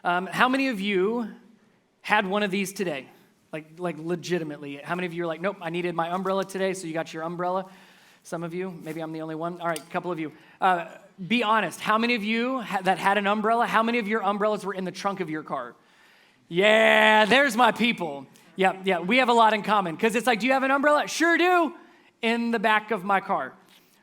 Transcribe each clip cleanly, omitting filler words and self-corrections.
How many of you had one of these today? Like legitimately. How many of you are like, nope, I needed my umbrella today, so you got your umbrella? Some of you, maybe I'm the only one. All right, a couple of you. Be honest. How many of you that had an umbrella, how many of your umbrellas were in the trunk of your car? Yeah, there's my people. Yeah, we have a lot in common. Because it's like, do you have an umbrella? Sure do. In the back of my car,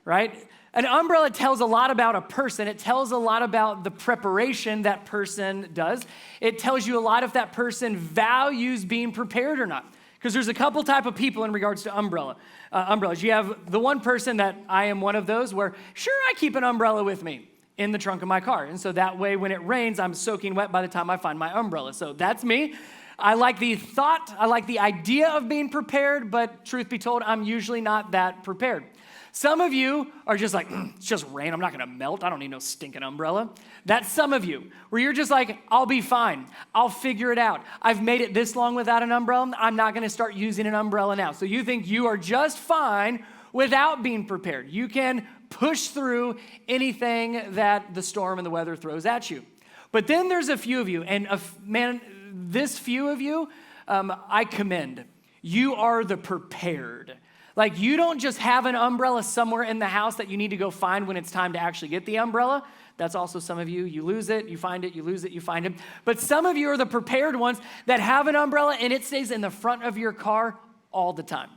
right? An umbrella tells a lot about a person. It tells a lot about the preparation that person does. It tells you a lot if that person values being prepared or not. Because there's a couple type of people in regards to umbrellas. You have the one person that I am one of those where, sure, I keep an umbrella with me in the trunk of my car. And so that way when it rains, I'm soaking wet by the time I find my umbrella. So that's me. I like the thought, I like the idea of being prepared, but truth be told, I'm usually not that prepared. Some of you are just like, it's just rain. I'm not going to melt. I don't need no stinking umbrella. That's some of you where you're just like, I'll be fine. I'll figure it out. I've made it this long without an umbrella. I'm not going to start using an umbrella now. So you think you are just fine without being prepared. You can push through anything that the storm and the weather throws at you. But then there's a few of you, and man, this few of you, I commend. You are the prepared. Like, you don't just have an umbrella somewhere in the house that you need to go find when it's time to actually get the umbrella. That's also some of you. You lose it, you find it, you lose it, you find it. But some of you are the prepared ones that have an umbrella and it stays in the front of your car all the time.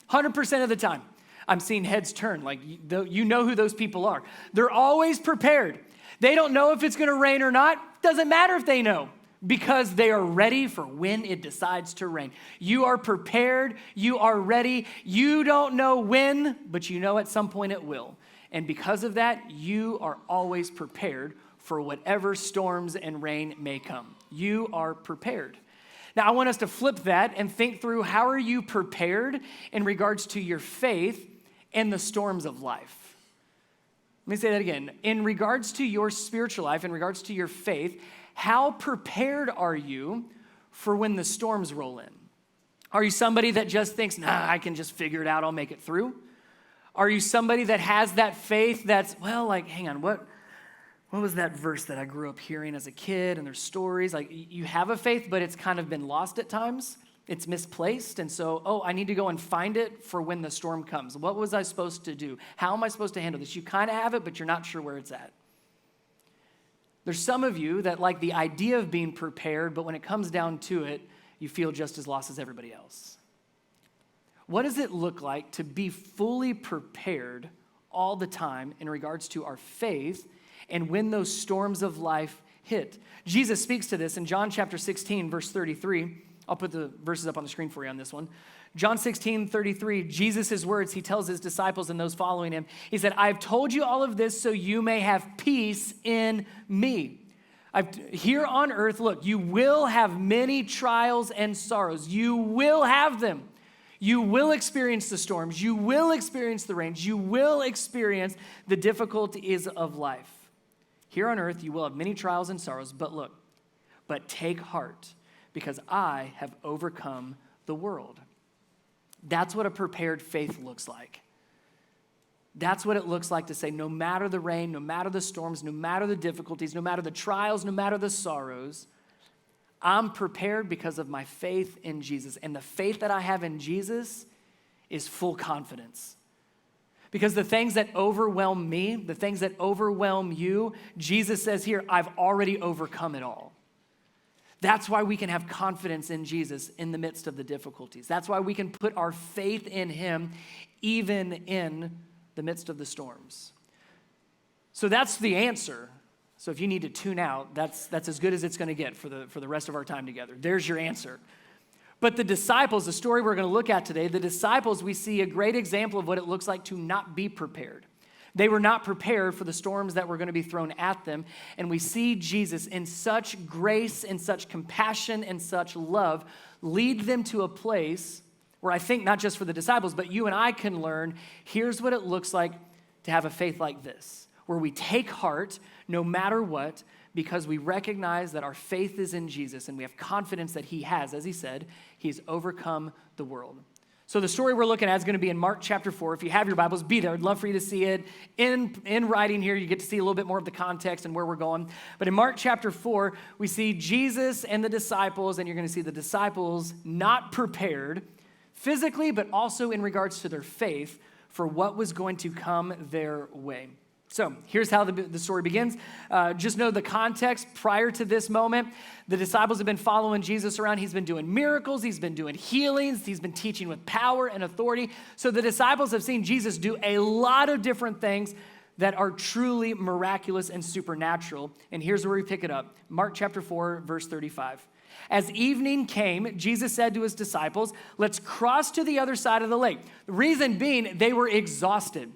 100% of the time. I'm seeing heads turn, like you know who those people are. They're always prepared. They don't know if it's going to rain or not. Doesn't matter if they know, because they are ready for when it decides to rain. You are prepared. You are ready. You don't know when, but you know at some point it will. And because of that, you are always prepared for whatever storms and rain may come. You are prepared. Now, I want us to flip that and think through, how are you prepared in regards to your faith and the storms of life? Let me say that again. In regards to your spiritual life, in regards to your faith, how prepared are you for when the storms roll in? Are you somebody that just thinks, nah, I can just figure it out, I'll make it through? Are you somebody that has that faith that's, well, like, hang on, what was that verse that I grew up hearing as a kid, and there's stories, like, you have a faith, but it's kind of been lost at times. It's misplaced, and so, I need to go and find it for when the storm comes. What was I supposed to do? How am I supposed to handle this? You kind of have it, but you're not sure where it's at. There's some of you that like the idea of being prepared, but when it comes down to it, you feel just as lost as everybody else. What does it look like to be fully prepared all the time in regards to our faith and when those storms of life hit? Jesus speaks to this in John chapter 16, verse 33. I'll put the verses up on the screen for you on this one. John 16:33, Jesus' words, he tells his disciples and those following him, he said, I've told you all of this so you may have peace in me. Here on earth, look, you will have many trials and sorrows. You will have them. You will experience the storms. You will experience the rains. You will experience the difficulties of life. Here on earth, you will have many trials and sorrows, but look, but take heart, because I have overcome the world. That's what a prepared faith looks like. That's what it looks like to say, no matter the rain, no matter the storms, no matter the difficulties, no matter the trials, no matter the sorrows, I'm prepared because of my faith in Jesus. And the faith that I have in Jesus is full confidence. Because the things that overwhelm me, the things that overwhelm you, Jesus says here, I've already overcome it all. That's why we can have confidence in Jesus in the midst of the difficulties. That's why we can put our faith in him even in the midst of the storms. So that's the answer. So if you need to tune out, that's as good as it's going to get for the rest of our time together. There's your answer. But the disciples, the story we're going to look at today, the disciples, we see a great example of what it looks like to not be prepared. They were not prepared for the storms that were going to be thrown at them. And we see Jesus in such grace and such compassion and such love lead them to a place where I think not just for the disciples, but you and I can learn, here's what it looks like to have a faith like this, where we take heart no matter what, because we recognize that our faith is in Jesus and we have confidence that he has, as he said, he's overcome the world. So the story we're looking at is going to be in Mark chapter 4. If you have your Bibles, be there. I'd love for you to see it. In writing here, you get to see a little bit more of the context and where we're going. But in Mark chapter 4, we see Jesus and the disciples, and you're going to see the disciples not prepared physically, but also in regards to their faith for what was going to come their way. So here's how the story begins. Just know the context prior to this moment. The disciples have been following Jesus around. He's been doing miracles. He's been doing healings. He's been teaching with power and authority. So the disciples have seen Jesus do a lot of different things that are truly miraculous and supernatural. And here's where we pick it up. Mark chapter 4, verse 35. As evening came, Jesus said to his disciples, let's cross to the other side of the lake. The reason being, they were exhausted.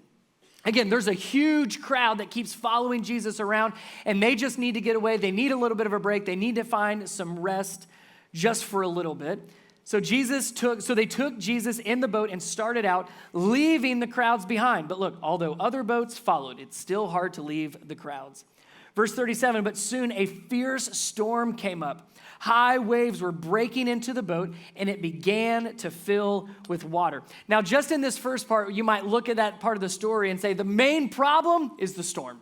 Again, there's a huge crowd that keeps following Jesus around, and they just need to get away. They need a little bit of a break. They need to find some rest just for a little bit. So they took Jesus in the boat and started out, leaving the crowds behind. But look, although other boats followed, it's still hard to leave the crowds. Verse 37, but soon a fierce storm came up. High waves were breaking into the boat, and it began to fill with water. Now, just in this first part, you might look at that part of the story and say, the main problem is the storm.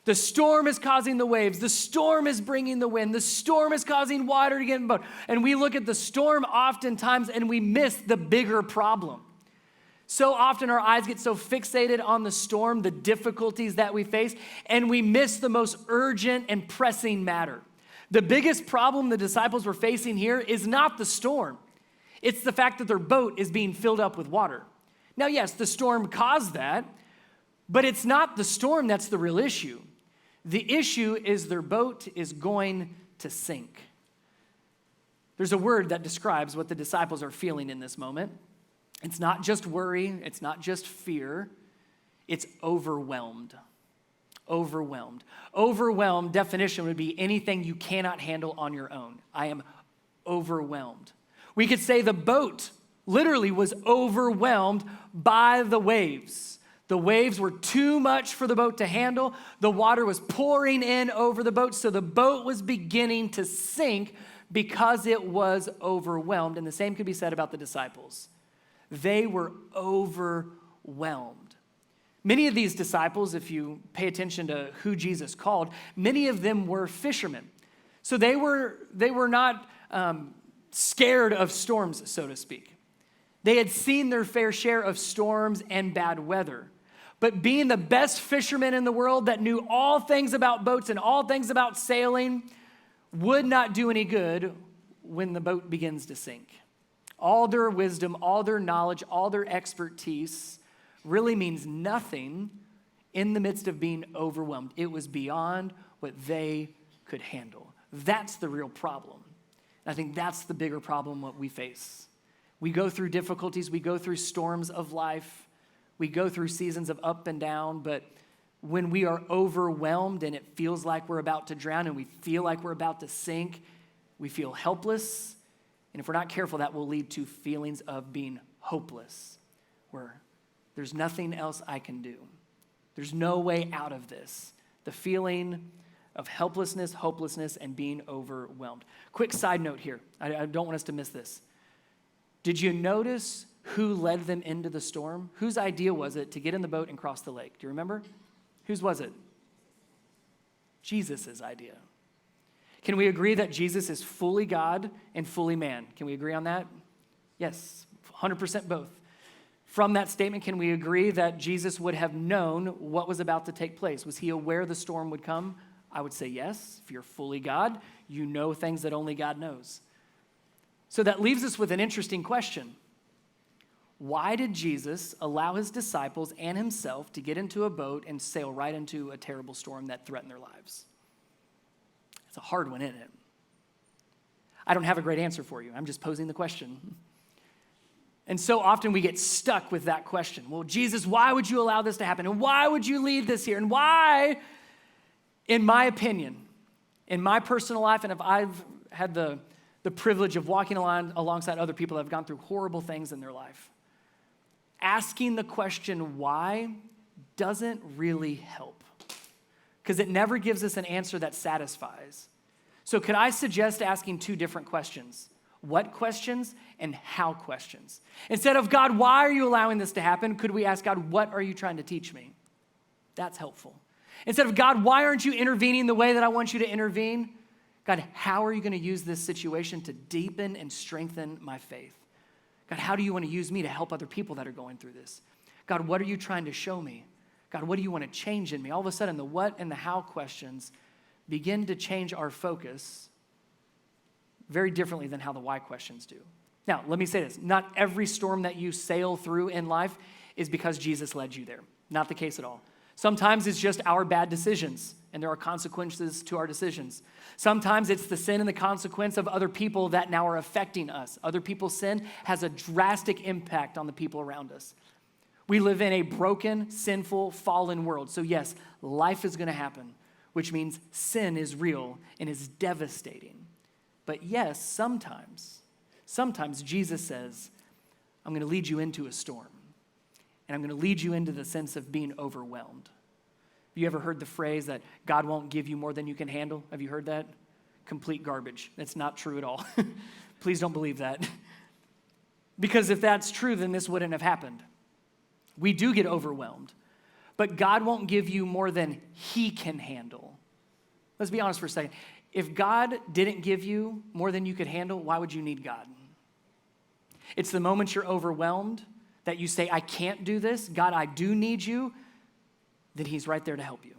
The storm is causing the waves. The storm is bringing the wind. The storm is causing water to get in the boat. And we look at the storm oftentimes, and we miss the bigger problem. So often our eyes get so fixated on the storm, the difficulties that we face, and we miss the most urgent and pressing matter. The biggest problem the disciples were facing here is not the storm. It's the fact that their boat is being filled up with water. Now, yes, the storm caused that, but it's not the storm that's the real issue. The issue is their boat is going to sink. There's a word that describes what the disciples are feeling in this moment. It's not just worry. It's not just fear. It's overwhelmed. Overwhelmed. Overwhelmed definition would be anything you cannot handle on your own. I am overwhelmed. We could say the boat literally was overwhelmed by the waves. The waves were too much for the boat to handle. The water was pouring in over the boat, so the boat was beginning to sink because it was overwhelmed. And the same could be said about the disciples. They were overwhelmed. Many of these disciples, if you pay attention to who Jesus called, many of them were fishermen. So they were not scared of storms, so to speak. They had seen their fair share of storms and bad weather. But being the best fishermen in the world that knew all things about boats and all things about sailing would not do any good when the boat begins to sink. All their wisdom, all their knowledge, all their expertise really means nothing in the midst of being overwhelmed. It was beyond what they could handle. That's the real problem. And I think that's the bigger problem what we face. We go through difficulties. We go through storms of life. We go through seasons of up and down. But when we are overwhelmed and it feels like we're about to drown and we feel like we're about to sink, we feel helpless. And if we're not careful, that will lead to feelings of being hopeless, where there's nothing else I can do. There's no way out of this. The feeling of helplessness, hopelessness, and being overwhelmed. Quick side note here. I don't want us to miss this. Did you notice who led them into the storm? Whose idea was it to get in the boat and cross the lake? Do you remember? Whose was it? Jesus' idea. Can we agree that Jesus is fully God and fully man? Can we agree on that? Yes, 100% both. From that statement, can we agree that Jesus would have known what was about to take place? Was he aware the storm would come? I would say yes. If you're fully God, you know things that only God knows. So that leaves us with an interesting question. Why did Jesus allow his disciples and himself to get into a boat and sail right into a terrible storm that threatened their lives? It's a hard one, isn't it? I don't have a great answer for you. I'm just posing the question. And so often we get stuck with that question. Well, Jesus, why would you allow this to happen? And why would you leave this here? And why, in my opinion, in my personal life, and if I've had the privilege of walking alongside other people that have gone through horrible things in their life, asking the question why doesn't really help, because it never gives us an answer that satisfies. So could I suggest asking two different questions? what questions and how questions. Instead of, God, why are you allowing this to happen? Could we ask God, what are you trying to teach me? That's helpful. Instead of, God, why aren't you intervening the way that I want you to intervene? God, how are you going to use this situation to deepen and strengthen my faith? God, how do you want to use me to help other people that are going through this? God, what are you trying to show me? God, what do you want to change in me? All of a sudden, the what and the how questions begin to change our focus very differently than how the why questions do. Now, let me say this. Not every storm that you sail through in life is because Jesus led you there. Not the case at all. Sometimes it's just our bad decisions, and there are consequences to our decisions. Sometimes it's the sin and the consequence of other people that now are affecting us. Other people's sin has a drastic impact on the people around us. We live in a broken, sinful, fallen world. So yes, life is going to happen, which means sin is real and is devastating. But yes, sometimes Jesus says, I'm going to lead you into a storm. And I'm going to lead you into the sense of being overwhelmed. Have you ever heard the phrase that God won't give you more than you can handle? Have you heard that? Complete garbage. That's not true at all. Please don't believe that. Because if that's true, then this wouldn't have happened. We do get overwhelmed. But God won't give you more than He can handle. Let's be honest for a second. If God didn't give you more than you could handle, why would you need God? It's the moment you're overwhelmed that you say, I can't do this, God, I do need you, then He's right there to help you.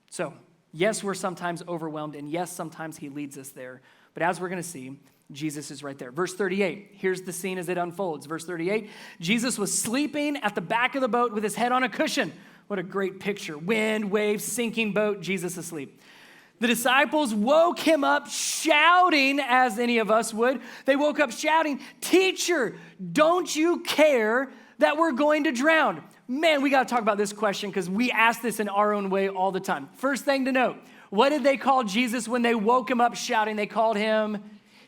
So, yes, we're sometimes overwhelmed, and yes, sometimes He leads us there. But as we're going to see, Jesus is right there. Verse 38, here's the scene as it unfolds. Verse 38, Jesus was sleeping at the back of the boat with his head on a cushion. What a great picture. Wind, waves, sinking boat, Jesus asleep. The disciples woke him up shouting, as any of us would. They woke up shouting, Teacher, don't you care that we're going to drown? Man, we got to talk about this question because we ask this in our own way all the time. First thing to note, what did they call Jesus when they woke him up shouting? They called him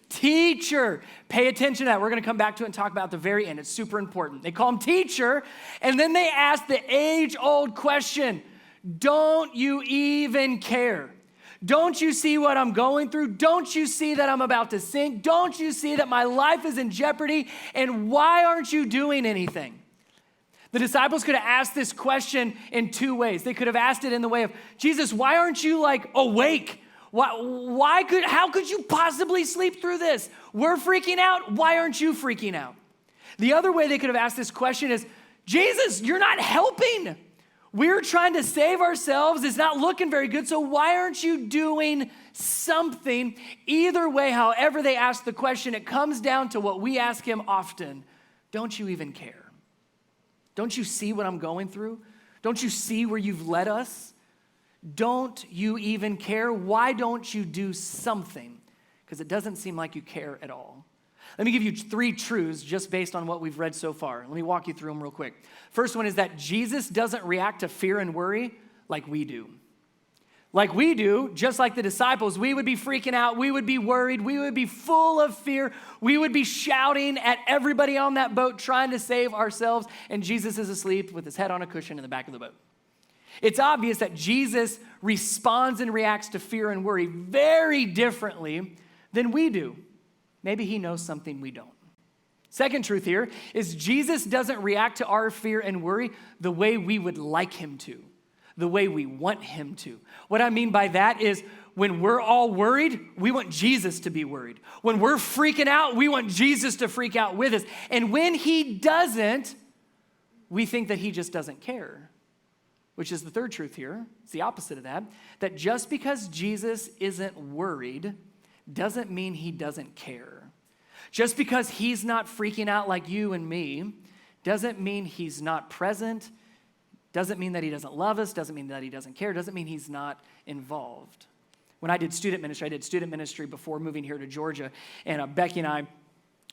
Teacher. Pay attention to that. We're going to come back to it and talk about it at the very end. It's super important. They call him Teacher, and then they ask the age-old question, don't you even care? Don't you see what I'm going through? Don't you see that I'm about to sink? Don't you see that my life is in jeopardy? And why aren't you doing anything? The disciples could have asked this question in two ways. They could have asked it in the way of, Jesus, why aren't you awake? How could you possibly sleep through this? We're freaking out. Why aren't you freaking out? The other way they could have asked this question is, Jesus, you're not helping. We're trying to save ourselves. It's not looking very good. So why aren't you doing something? Either way, however they ask the question, it comes down to what we ask him often. Don't you even care? Don't you see what I'm going through? Don't you see where you've led us? Don't you even care? Why don't you do something? Because it doesn't seem like you care at all. Let me give you 3 truths just based on what we've read so far. Let me walk you through them real quick. First one is that Jesus doesn't react to fear and worry like we do. Like we do, just like the disciples, we would be freaking out, we would be worried, we would be full of fear, we would be shouting at everybody on that boat trying to save ourselves, and Jesus is asleep with his head on a cushion in the back of the boat. It's obvious that Jesus responds and reacts to fear and worry very differently than we do. Maybe he knows something we don't. Second truth here is Jesus doesn't react to our fear and worry the way we would like him to, the way we want him to. What I mean by that is when we're all worried, we want Jesus to be worried. When we're freaking out, we want Jesus to freak out with us. And when he doesn't, we think that he just doesn't care, which is the third truth here. It's the opposite of that just because Jesus isn't worried doesn't mean he doesn't care. Just because he's not freaking out like you and me doesn't mean he's not present, doesn't mean that he doesn't love us, doesn't mean that he doesn't care, doesn't mean he's not involved. When I did student ministry before moving here to Georgia, and Becky and I,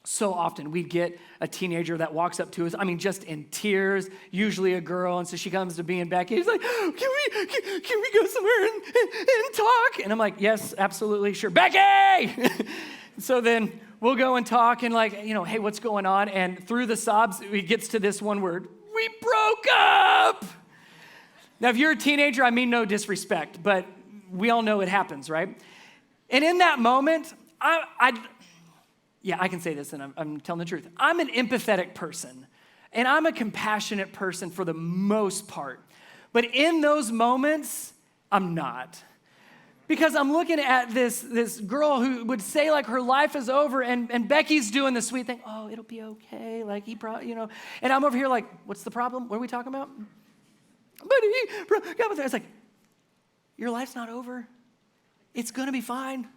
so often we'd get a teenager that walks up to us, just in tears, usually a girl, and so she comes to me and Becky, he's like, can we go somewhere and talk? And I'm like, yes, absolutely, sure. Becky! So then we'll go and talk and hey, what's going on? And through the sobs, it gets to this one word, we broke up! Now, if you're a teenager, I mean no disrespect, but we all know it happens, right? And in that moment, Yeah, I can say this, and I'm telling the truth. I'm an empathetic person, and I'm a compassionate person for the most part. But in those moments, I'm not. Because I'm looking at this girl who would say like her life is over, and Becky's doing the sweet thing. Oh, it'll be okay. Like he probably, And I'm over here like, what's the problem? What are we talking about? But it's like, your life's not over. It's gonna be fine.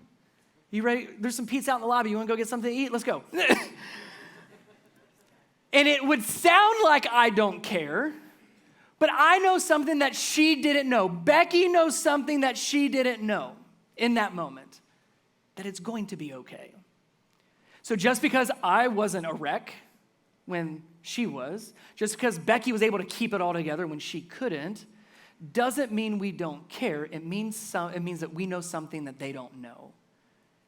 You ready? There's some pizza out in the lobby. You wanna go get something to eat? Let's go. And it would sound like I don't care, but I know something that she didn't know. Becky knows something that she didn't know in that moment, that it's going to be okay. So just because I wasn't a wreck when she was, just because Becky was able to keep it all together when she couldn't, doesn't mean we don't care. It means that we know something that they don't know.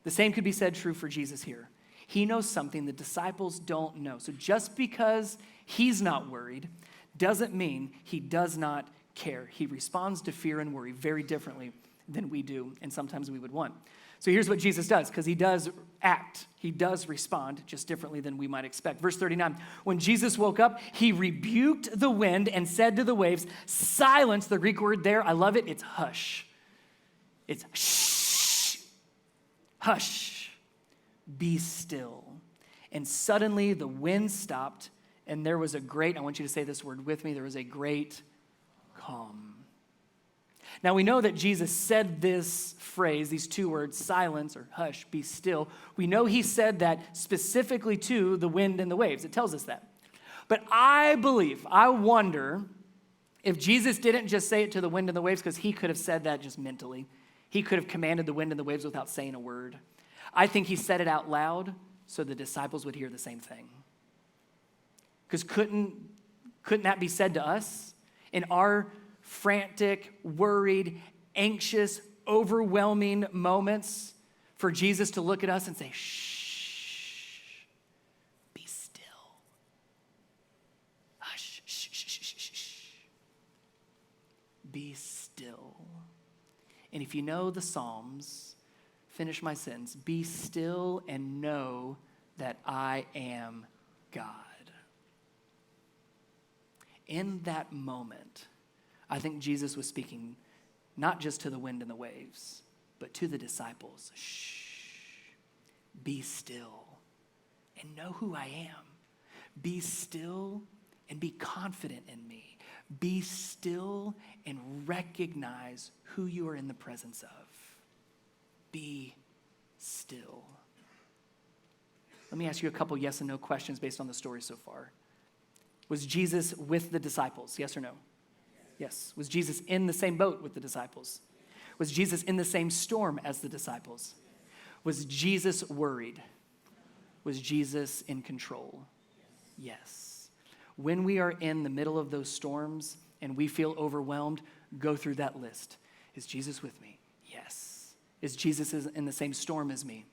The same could be said true for Jesus here. He knows something the disciples don't know. So just because he's not worried doesn't mean he does not care. He responds to fear and worry very differently than we do, and sometimes we would want. So here's what Jesus does, because he does act. He does respond just differently than we might expect. Verse 39, when Jesus woke up, he rebuked the wind and said to the waves, silence, the Greek word there, I love it, it's hush. It's shh, hush, be still. And suddenly the wind stopped, and there was a great, I want you to say this word with me, there was a great calm. Now we know that Jesus said this phrase, these two words, silence or hush, be still. We know he said that specifically to the wind and the waves. It tells us that. But I wonder if Jesus didn't just say it to the wind and the waves, because he could have said that just mentally. He could have commanded the wind and the waves without saying a word. I think he said it out loud so the disciples would hear the same thing. Because couldn't that be said to us in our frantic, worried, anxious, overwhelming moments, for Jesus to look at us and say, shh, be still. Hush, shh, shh, shh, shh, shh. Be still. And if you know the Psalms, finish my sentence, be still and know that I am God. In that moment, I think Jesus was speaking not just to the wind and the waves, but to the disciples. Shh, be still and know who I am. Be still and be confident in me. Be still and recognize who you are in the presence of. Be still. Let me ask you a couple yes and no questions based on the story so far. Was Jesus with the disciples? Yes or no? Yes. Was Jesus in the same boat with the disciples? Was Jesus in the same storm as the disciples? Was Jesus worried? Was Jesus in control? Yes. When we are in the middle of those storms and we feel overwhelmed, go through that list. Is Jesus with me? Yes. Is Jesus in the same storm as me?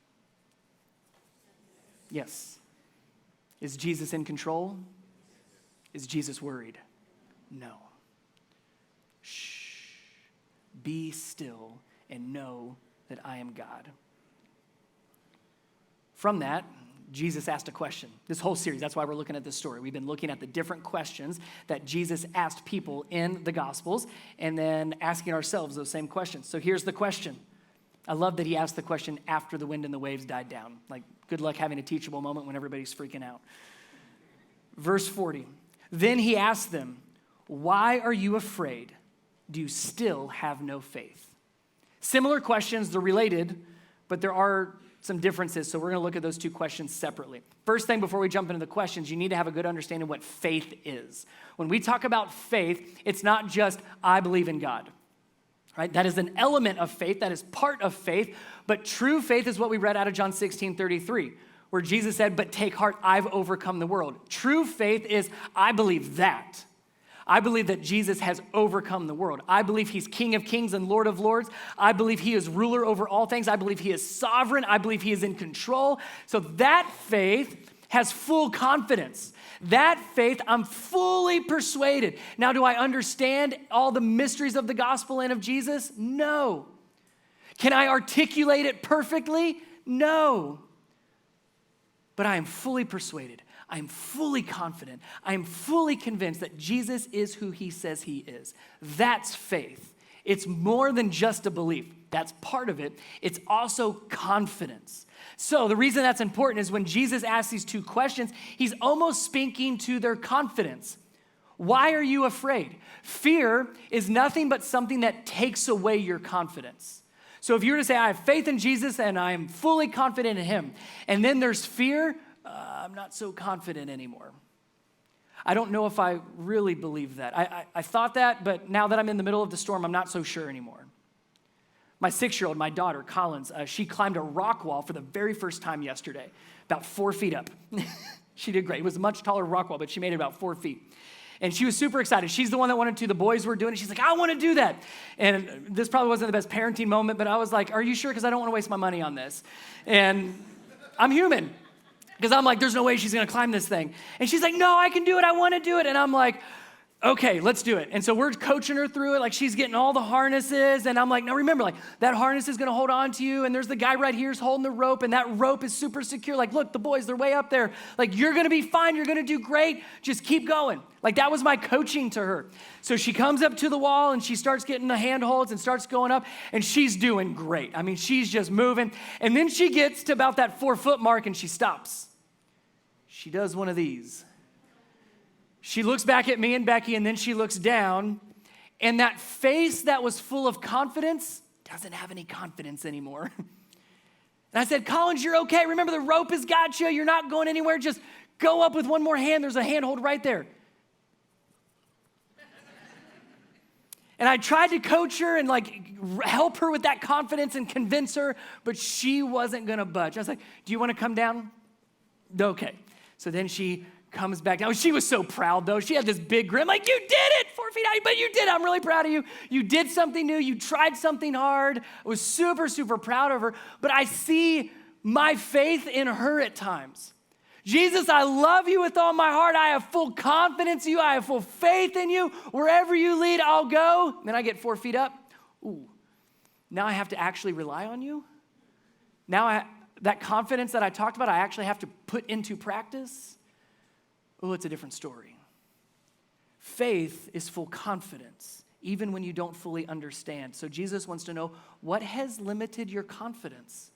Yes. Is Jesus in control? Is Jesus worried? No. Shh. Be still and know that I am God. From that, Jesus asked a question. This whole series, that's why we're looking at this story. We've been looking at the different questions that Jesus asked people in the Gospels and then asking ourselves those same questions. So here's the question. I love that he asked the question after the wind and the waves died down. Like, good luck having a teachable moment when everybody's freaking out. Verse 40. Then he asked them, why are you afraid? Do you still have no faith? Similar questions, they're related, but there are some differences, so we're going to look at those two questions separately. First thing, before we jump into the questions, you need to have a good understanding of what faith is. When we talk about faith, it's not just, I believe in God, right? That is an element of faith, that is part of faith, but true faith is what we read out of John 16:33, where Jesus said, but take heart, I've overcome the world. True faith is, I believe that. I believe that Jesus has overcome the world. I believe he's King of kings and Lord of lords. I believe he is ruler over all things. I believe he is sovereign. I believe he is in control. So that faith has full confidence. That faith, I'm fully persuaded. Now, do I understand all the mysteries of the gospel and of Jesus? No. Can I articulate it perfectly? No. but I am fully persuaded. I am fully confident. I am fully convinced that Jesus is who he says he is. That's faith. It's more than just a belief. That's part of it. It's also confidence. So the reason that's important is when Jesus asks these two questions, he's almost speaking to their confidence. Why are you afraid? Fear is nothing but something that takes away your confidence. So if you were to say, I have faith in Jesus and I am fully confident in him, and then there's fear, I'm not so confident anymore. I don't know if I really believe that. I thought that, but now that I'm in the middle of the storm, I'm not so sure anymore. My 6-year-old, my daughter, Collins, she climbed a rock wall for the very first time yesterday, about 4 feet up. She did great. It was a much taller rock wall, but she made it about 4 feet. And she was super excited. She's the one that wanted to. The boys were doing it. She's like, I want to do that. And this probably wasn't the best parenting moment, but I was like, are you sure? Because I don't want to waste my money on this. And I'm human. Because I'm like, there's no way she's going to climb this thing. And she's like, no, I can do it. I want to do it. And I'm like, okay, let's do it. And so we're coaching her through it. Like she's getting all the harnesses. And I'm like, no, remember, like that harness is going to hold on to you. And there's the guy right here is holding the rope. And that rope is super secure. Like, look, the boys, they're way up there. Like, you're going to be fine. You're going to do great. Just keep going. Like that was my coaching to her. So she comes up to the wall and she starts getting the handholds and starts going up. And she's doing great. I mean, she's just moving. And then she gets to about that 4-foot mark and she stops. She does one of these. She looks back at me and Becky, and then she looks down, and that face that was full of confidence doesn't have any confidence anymore. And I said, Collins, you're okay. Remember, the rope has got you. You're not going anywhere. Just go up with one more hand. There's a handhold right there. And I tried to coach her and help her with that confidence and convince her, but she wasn't going to budge. I was like, do you want to come down? Okay. So then she comes back down. She was so proud, though. She had this big grin, like, you did it, 4 feet high, but you did it. I'm really proud of you. You did something new. You tried something hard. I was super, super proud of her. But I see my faith in her at times. Jesus, I love you with all my heart. I have full confidence in you. I have full faith in you. Wherever you lead, I'll go. Then I get 4 feet up. Ooh, now I have to actually rely on you? Now that confidence that I talked about, I actually have to put into practice? Oh, it's a different story. Faith is full confidence, even when you don't fully understand. So Jesus wants to know, what has limited your confidence?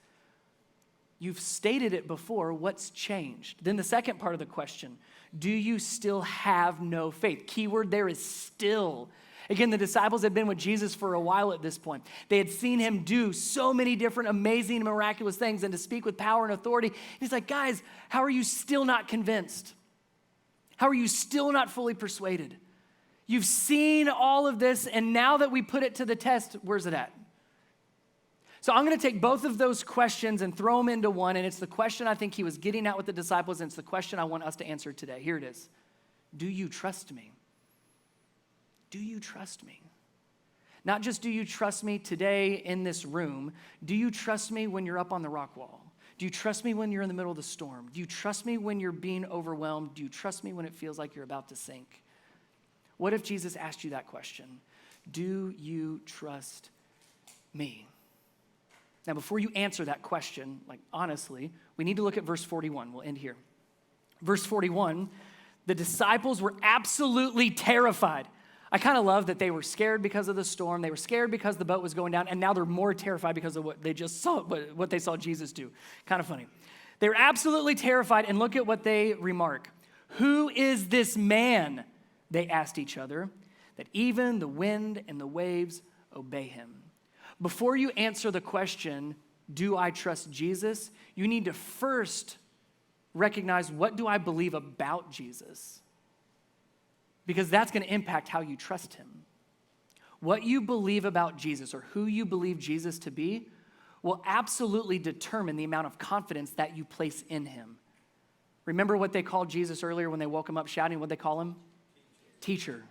You've stated it before. What's changed? Then the second part of the question, do you still have no faith? Keyword there is still. Again, the disciples had been with Jesus for a while at this point. They had seen him do so many different amazing, miraculous things and to speak with power and authority. And he's like, guys, how are you still not convinced? How are you still not fully persuaded? You've seen all of this, and now that we put it to the test, where's it at? So I'm going to take both of those questions and throw them into one, and it's the question I think he was getting at with the disciples, and it's the question I want us to answer today. Here it is. Do you trust me? Do you trust me? Not just do you trust me today in this room, do you trust me when you're up on the rock wall? Do you trust me when you're in the middle of the storm? Do you trust me when you're being overwhelmed? Do you trust me when it feels like you're about to sink? What if Jesus asked you that question? Do you trust me? Now, before you answer that question, honestly, we need to look at verse 41. We'll end here. Verse 41, the disciples were absolutely terrified. I kind of love that they were scared because of the storm. They were scared because the boat was going down, and now they're more terrified because of what they just saw, what they saw Jesus do. Kind of funny. They were absolutely terrified, and look at what they remark. Who is this man, they asked each other, that even the wind and the waves obey him? Before you answer the question, do I trust Jesus? You need to first recognize, what do I believe about Jesus? Because that's going to impact how you trust him. What you believe about Jesus, or who you believe Jesus to be, will absolutely determine the amount of confidence that you place in him. Remember what they called Jesus earlier when they woke him up shouting? What'd they call him? Teacher.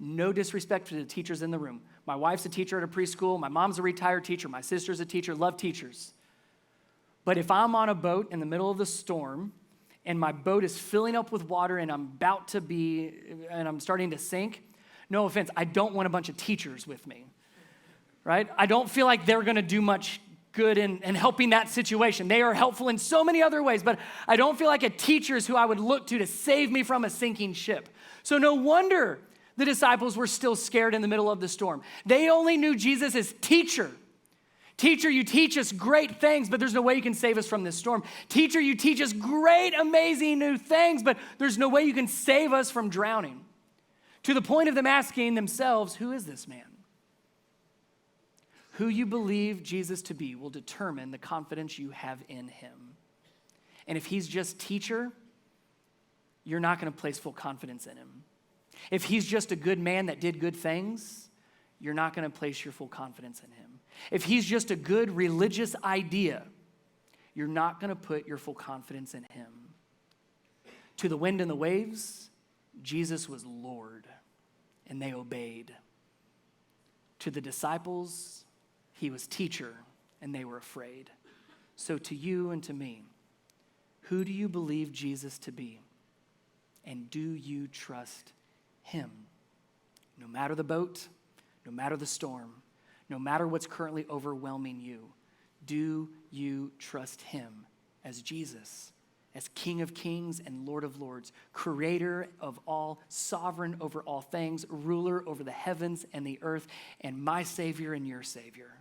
No disrespect to the teachers in the room. My wife's a teacher at a preschool. My mom's a retired teacher. My sister's a teacher. Love teachers. But if I'm on a boat in the middle of the storm, and my boat is filling up with water and I'm starting to sink, no offense, I don't want a bunch of teachers with me, right? I don't feel like they're going to do much good in helping that situation. They are helpful in so many other ways, but I don't feel like a teacher is who I would look to save me from a sinking ship. So no wonder the disciples were still scared in the middle of the storm. They only knew Jesus as teacher. Teacher, you teach us great things, but there's no way you can save us from this storm. Teacher, you teach us great, amazing new things, but there's no way you can save us from drowning. To the point of them asking themselves, who is this man? Who you believe Jesus to be will determine the confidence you have in him. And if he's just teacher, you're not going to place full confidence in him. If he's just a good man that did good things, you're not going to place your full confidence in him. If he's just a good religious idea, you're not going to put your full confidence in him. To the wind and the waves, Jesus was Lord, and they obeyed. To the disciples, he was teacher, and they were afraid. So to you and to me, who do you believe Jesus to be? And do you trust him? No matter the boat, no matter the storm, no matter what's currently overwhelming you, do you trust him as Jesus, as King of Kings and Lord of Lords, creator of all, sovereign over all things, ruler over the heavens and the earth, and my Savior and your Savior?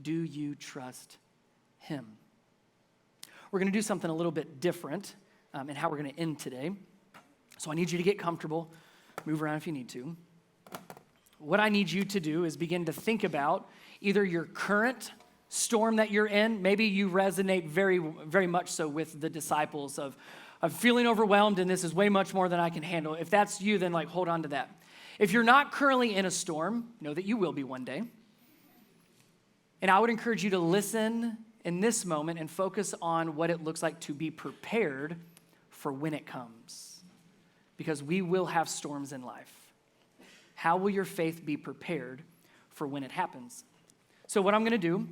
Do you trust him? We're going to do something a little bit different in how we're going to end today. So I need you to get comfortable. Move around if you need to. What I need you to do is begin to think about either your current storm that you're in. Maybe you resonate very, very much so with the disciples of feeling overwhelmed and this is way much more than I can handle. If that's you, then hold on to that. If you're not currently in a storm, know that you will be one day. And I would encourage you to listen in this moment and focus on what it looks like to be prepared for when it comes. Because we will have storms in life. How will your faith be prepared for when it happens? So what I'm going to do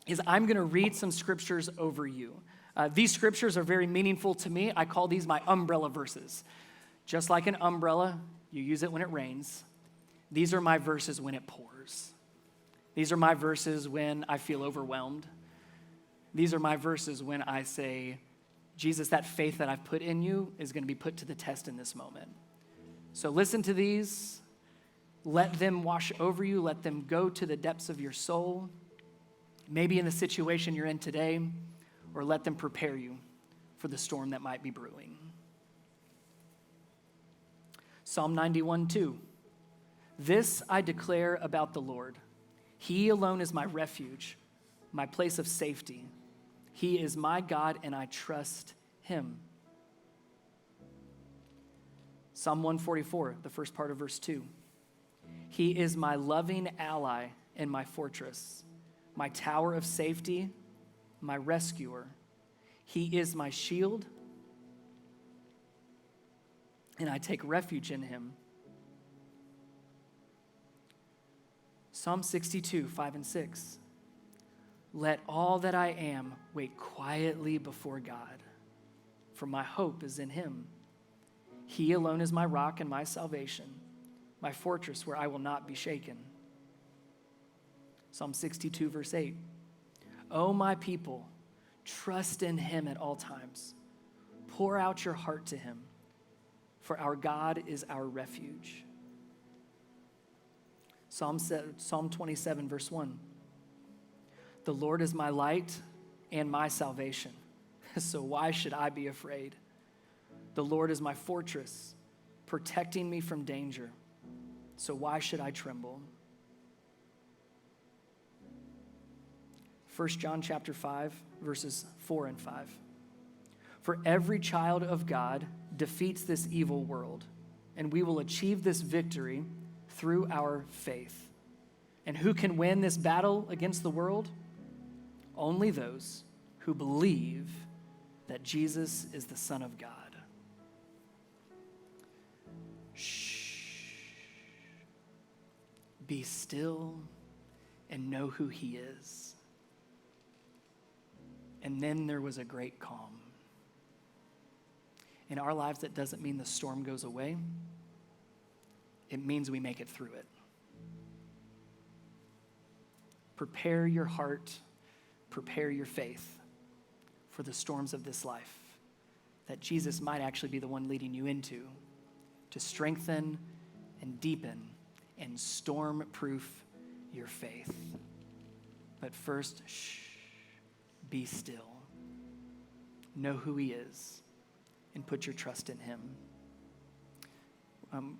is I'm going to read some scriptures over you. These scriptures are very meaningful to me. I call these my umbrella verses. Just like an umbrella, you use it when it rains. These are my verses when it pours. These are my verses when I feel overwhelmed. These are my verses when I say, Jesus, that faith that I've put in you is going to be put to the test in this moment. So listen to these. Let them wash over you. Let them go to the depths of your soul. Maybe in the situation you're in today, or let them prepare you for the storm that might be brewing. Psalm 91:2. This I declare about the Lord. He alone is my refuge, my place of safety. He is my God, and I trust him. Psalm 144, the first part of verse 2. He is my loving ally and my fortress, my tower of safety, my rescuer. He is my shield, and I take refuge in him. Psalm 62, 5 and 6. Let all that I am wait quietly before God, for my hope is in him. He alone is my rock and my salvation, my fortress where I will not be shaken. Psalm 62, verse 8. O my people, trust in him at all times. Pour out your heart to him, for our God is our refuge. Psalm 27, verse 1. The Lord is my light and my salvation, so why should I be afraid? The Lord is my fortress, protecting me from danger, so why should I tremble? 1 John chapter 5, verses 4 and 5. For every child of God defeats this evil world, and we will achieve this victory through our faith. And who can win this battle against the world? Only those who believe that Jesus is the Son of God. Shh. Be still and know who he is. And then there was a great calm. In our lives, that doesn't mean the storm goes away. It means we make it through it. Prepare your heart prepare your faith for the storms of this life that Jesus might actually be the one leading you into, to strengthen and deepen and storm-proof your faith. But first, be still. Know who he is and put your trust in him.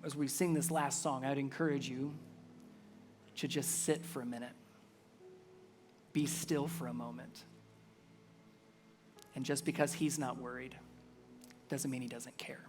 As we sing this last song, I'd encourage you to just sit for a minute. Be still for a moment. And just because he's not worried doesn't mean he doesn't care.